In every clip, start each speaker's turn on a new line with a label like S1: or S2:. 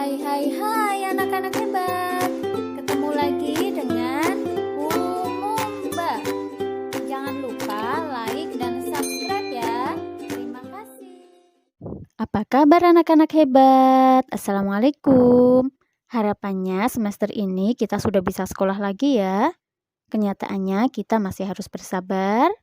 S1: Hai anak-anak hebat. Ketemu lagi dengan Umumba. Jangan lupa like dan subscribe ya. Terima kasih. Apa kabar anak-anak hebat? Assalamualaikum. Harapannya semester ini kita sudah bisa sekolah lagi ya. Kenyataannya kita masih harus bersabar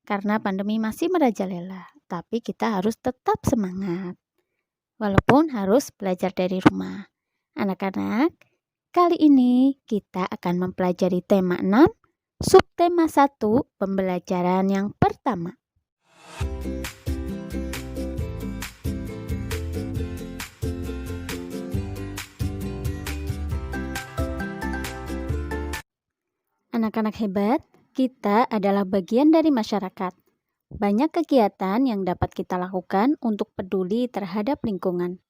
S1: karena pandemi masih merajalela. Tapi kita harus tetap semangat. Walaupun harus belajar dari rumah. Anak-anak, kali ini kita akan mempelajari tema 6, subtema 1, pembelajaran yang pertama. Anak-anak hebat, kita adalah bagian dari masyarakat. Banyak kegiatan yang dapat kita lakukan untuk peduli terhadap lingkungan.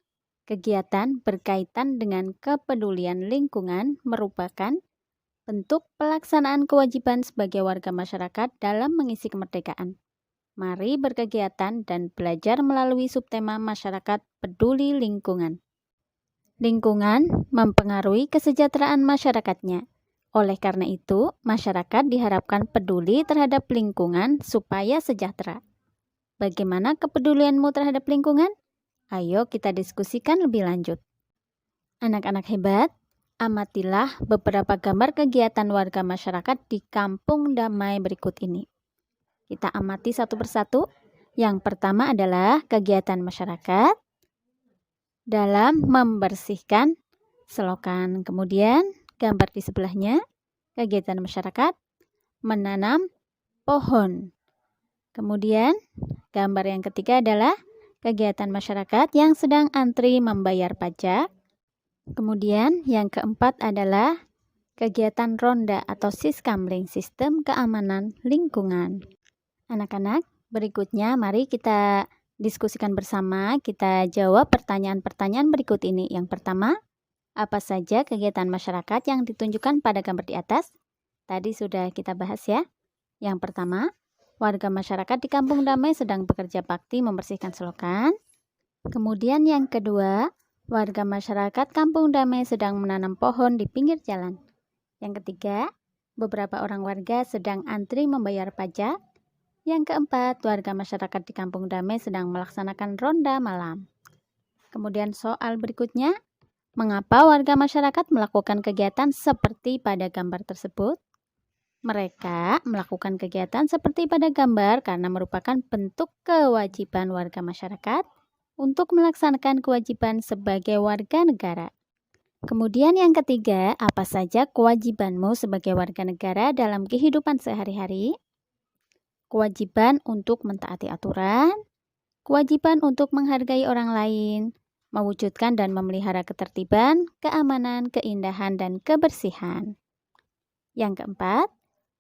S1: Kegiatan berkaitan dengan kepedulian lingkungan merupakan bentuk pelaksanaan kewajiban sebagai warga masyarakat dalam mengisi kemerdekaan. Mari berkegiatan dan belajar melalui subtema masyarakat peduli lingkungan. Lingkungan mempengaruhi kesejahteraan masyarakatnya. Oleh karena itu, masyarakat diharapkan peduli terhadap lingkungan supaya sejahtera. Bagaimana kepedulianmu terhadap lingkungan? Ayo kita diskusikan lebih lanjut. Anak-anak hebat, amatilah beberapa gambar kegiatan warga masyarakat di Kampung Damai berikut ini. Kita amati satu persatu. Yang pertama adalah kegiatan masyarakat dalam membersihkan selokan. Kemudian gambar di sebelahnya, kegiatan masyarakat menanam pohon. Kemudian, gambar yang ketiga adalah kegiatan masyarakat yang sedang antri membayar pajak. Kemudian, yang keempat adalah kegiatan ronda atau siskamling, sistem keamanan lingkungan. Anak-anak, berikutnya mari kita diskusikan bersama, kita jawab pertanyaan-pertanyaan berikut ini. Yang pertama, apa saja kegiatan masyarakat yang ditunjukkan pada gambar di atas? Tadi sudah kita bahas ya. Yang pertama, warga masyarakat di Kampung Damai sedang bekerja bakti membersihkan selokan. Kemudian yang kedua, warga masyarakat Kampung Damai sedang menanam pohon di pinggir jalan. Yang ketiga, beberapa orang warga sedang antri membayar pajak. Yang keempat, warga masyarakat di Kampung Damai sedang melaksanakan ronda malam. Kemudian soal berikutnya, mengapa warga masyarakat melakukan kegiatan seperti pada gambar tersebut? Mereka melakukan kegiatan seperti pada gambar karena merupakan bentuk kewajiban warga masyarakat untuk melaksanakan kewajiban sebagai warga negara. Kemudian yang ketiga, apa saja kewajibanmu sebagai warga negara dalam kehidupan sehari-hari? Kewajiban untuk mentaati aturan, kewajiban untuk menghargai orang lain, mewujudkan dan memelihara ketertiban, keamanan, keindahan, dan kebersihan. Yang keempat,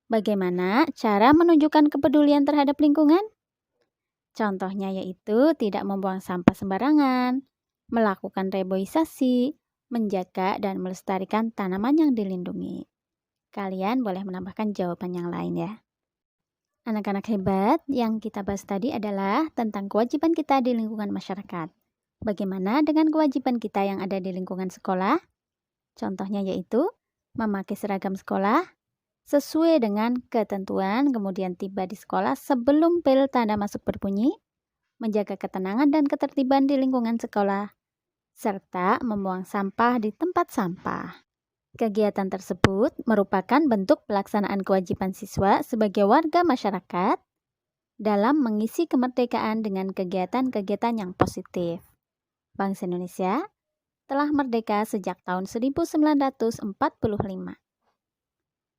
S1: bagaimana cara menunjukkan kepedulian terhadap lingkungan? Contohnya yaitu tidak membuang sampah sembarangan, melakukan reboisasi, menjaga dan melestarikan tanaman yang dilindungi. Kalian boleh menambahkan jawaban yang lain ya. Anak-anak hebat, yang kita bahas tadi adalah tentang kewajiban kita di lingkungan masyarakat. Bagaimana dengan kewajiban kita yang ada di lingkungan sekolah? Contohnya yaitu memakai seragam sekolah sesuai dengan ketentuan, kemudian tiba di sekolah sebelum bel tanda masuk berbunyi, menjaga ketenangan dan ketertiban di lingkungan sekolah, serta membuang sampah di tempat sampah. Kegiatan tersebut merupakan bentuk pelaksanaan kewajiban siswa sebagai warga masyarakat dalam mengisi kemerdekaan dengan kegiatan-kegiatan yang positif. Bangsa Indonesia telah merdeka sejak tahun 1945.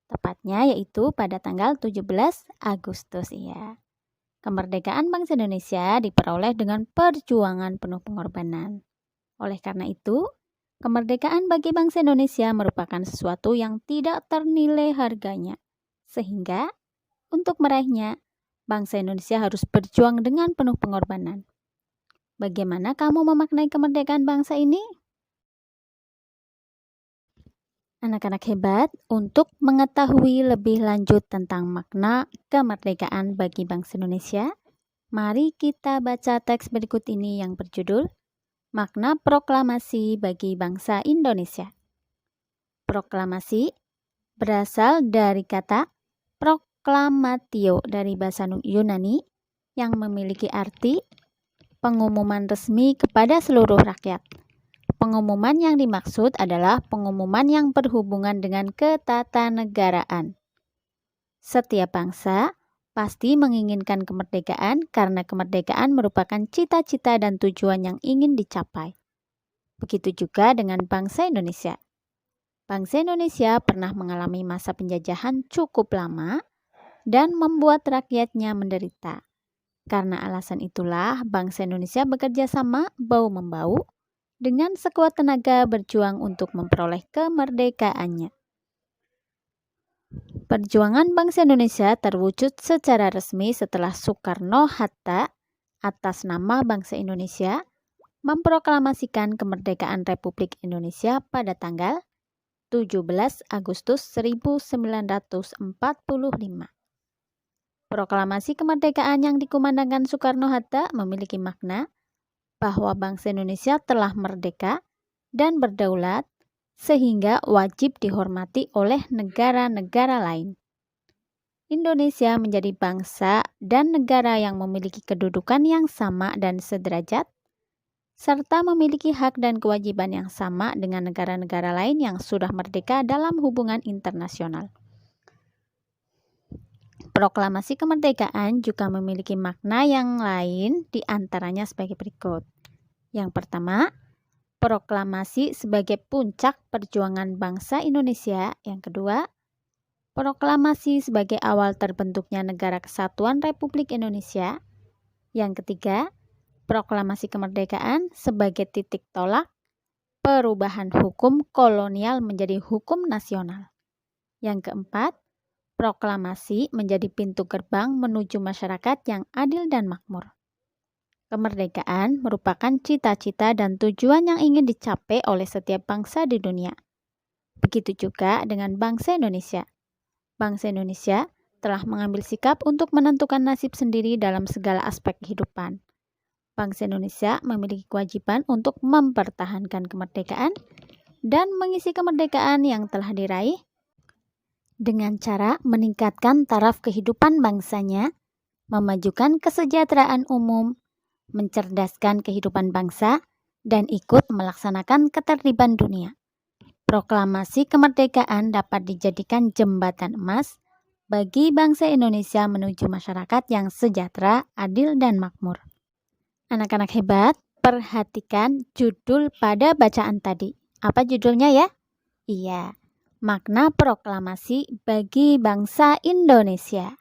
S1: Tepatnya yaitu pada tanggal 17 Agustus ya. Kemerdekaan bangsa Indonesia diperoleh dengan perjuangan penuh pengorbanan. Oleh karena itu, kemerdekaan bagi bangsa Indonesia merupakan sesuatu yang tidak ternilai harganya. Sehingga, untuk meraihnya, bangsa Indonesia harus berjuang dengan penuh pengorbanan. Bagaimana kamu memaknai kemerdekaan bangsa ini? Anak-anak hebat, untuk mengetahui lebih lanjut tentang makna kemerdekaan bagi bangsa Indonesia, mari kita baca teks berikut ini yang berjudul Makna proklamasi bagi bangsa Indonesia. Proklamasi berasal dari kata proklamatio dari bahasa Yunani yang memiliki arti pengumuman resmi kepada seluruh rakyat. Pengumuman yang dimaksud adalah pengumuman yang berhubungan dengan ketatanegaraan. Setiap bangsa pasti menginginkan kemerdekaan karena kemerdekaan merupakan cita-cita dan tujuan yang ingin dicapai. Begitu juga dengan bangsa Indonesia. Bangsa Indonesia pernah mengalami masa penjajahan cukup lama dan membuat rakyatnya menderita. Karena alasan itulah bangsa Indonesia bekerja sama bahu-membahu dengan sekuat tenaga berjuang untuk memperoleh kemerdekaannya. Perjuangan bangsa Indonesia terwujud secara resmi setelah Soekarno-Hatta atas nama bangsa Indonesia memproklamasikan kemerdekaan Republik Indonesia pada tanggal 17 Agustus 1945. Proklamasi kemerdekaan yang dikumandangkan Soekarno-Hatta memiliki makna bahwa bangsa Indonesia telah merdeka dan berdaulat sehingga wajib dihormati oleh negara-negara lain. Indonesia menjadi bangsa dan negara yang memiliki kedudukan yang sama dan sederajat, serta memiliki hak dan kewajiban yang sama dengan negara-negara lain yang sudah merdeka dalam hubungan internasional. Proklamasi kemerdekaan juga memiliki makna yang lain, di antaranya sebagai berikut. Yang pertama, proklamasi sebagai puncak perjuangan bangsa Indonesia. Yang kedua, proklamasi sebagai awal terbentuknya Negara Kesatuan Republik Indonesia. Yang ketiga, proklamasi kemerdekaan sebagai titik tolak perubahan hukum kolonial menjadi hukum nasional. Yang keempat, proklamasi menjadi pintu gerbang menuju masyarakat yang adil dan makmur. Kemerdekaan merupakan cita-cita dan tujuan yang ingin dicapai oleh setiap bangsa di dunia. Begitu juga dengan bangsa Indonesia. Bangsa Indonesia telah mengambil sikap untuk menentukan nasib sendiri dalam segala aspek kehidupan. Bangsa Indonesia memiliki kewajiban untuk mempertahankan kemerdekaan dan mengisi kemerdekaan yang telah diraih dengan cara meningkatkan taraf kehidupan bangsanya, memajukan kesejahteraan umum, mencerdaskan kehidupan bangsa, dan ikut melaksanakan ketertiban dunia. Proklamasi kemerdekaan dapat dijadikan jembatan emas bagi bangsa Indonesia menuju masyarakat yang sejahtera, adil, dan makmur. Anak-anak hebat, perhatikan judul pada bacaan tadi. Apa judulnya ya? Iya, makna proklamasi bagi bangsa Indonesia.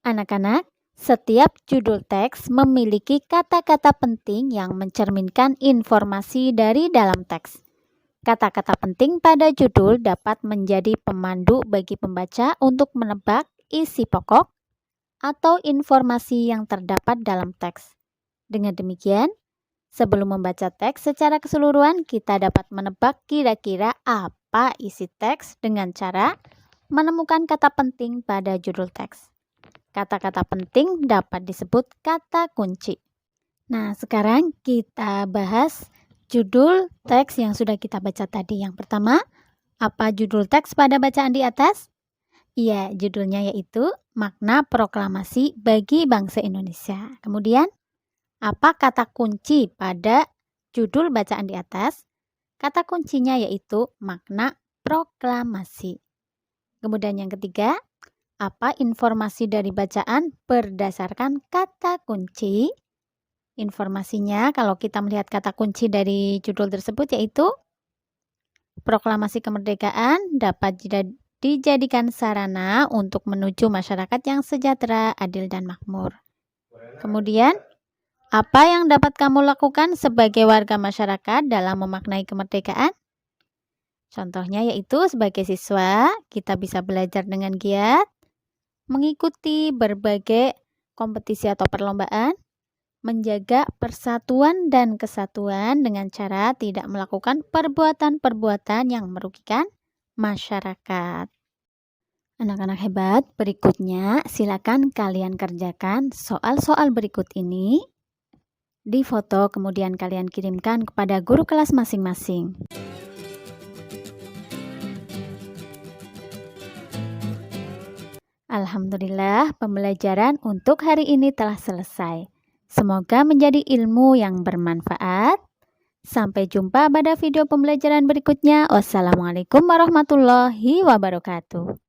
S1: Anak-anak, setiap judul teks memiliki kata-kata penting yang mencerminkan informasi dari dalam teks. Kata-kata penting pada judul dapat menjadi pemandu bagi pembaca untuk menebak isi pokok atau informasi yang terdapat dalam teks. Dengan demikian, sebelum membaca teks secara keseluruhan, kita dapat menebak kira-kira apa isi teks dengan cara menemukan kata penting pada judul teks. Kata-kata penting dapat disebut kata kunci. Nah, sekarang kita bahas judul teks yang sudah kita baca tadi. Yang pertama, apa judul teks pada bacaan di atas? Iya, judulnya yaitu Makna Proklamasi bagi Bangsa Indonesia. Kemudian, apa kata kunci pada judul bacaan di atas? Kata kuncinya yaitu makna proklamasi. Kemudian yang ketiga, apa informasi dari bacaan berdasarkan kata kunci? Informasinya kalau kita melihat kata kunci dari judul tersebut yaitu proklamasi kemerdekaan dapat dijadikan sarana untuk menuju masyarakat yang sejahtera, adil, dan makmur. Kemudian, apa yang dapat kamu lakukan sebagai warga masyarakat dalam memaknai kemerdekaan? Contohnya yaitu sebagai siswa, kita bisa belajar dengan giat, mengikuti berbagai kompetisi atau perlombaan, menjaga persatuan dan kesatuan dengan cara tidak melakukan perbuatan-perbuatan yang merugikan masyarakat. Anak-anak hebat, berikutnya silakan kalian kerjakan soal-soal berikut ini. Di foto kemudian kalian kirimkan kepada guru kelas masing-masing. Alhamdulillah, pembelajaran untuk hari ini telah selesai. Semoga menjadi ilmu yang bermanfaat. Sampai jumpa pada video pembelajaran berikutnya. Wassalamualaikum warahmatullahi wabarakatuh.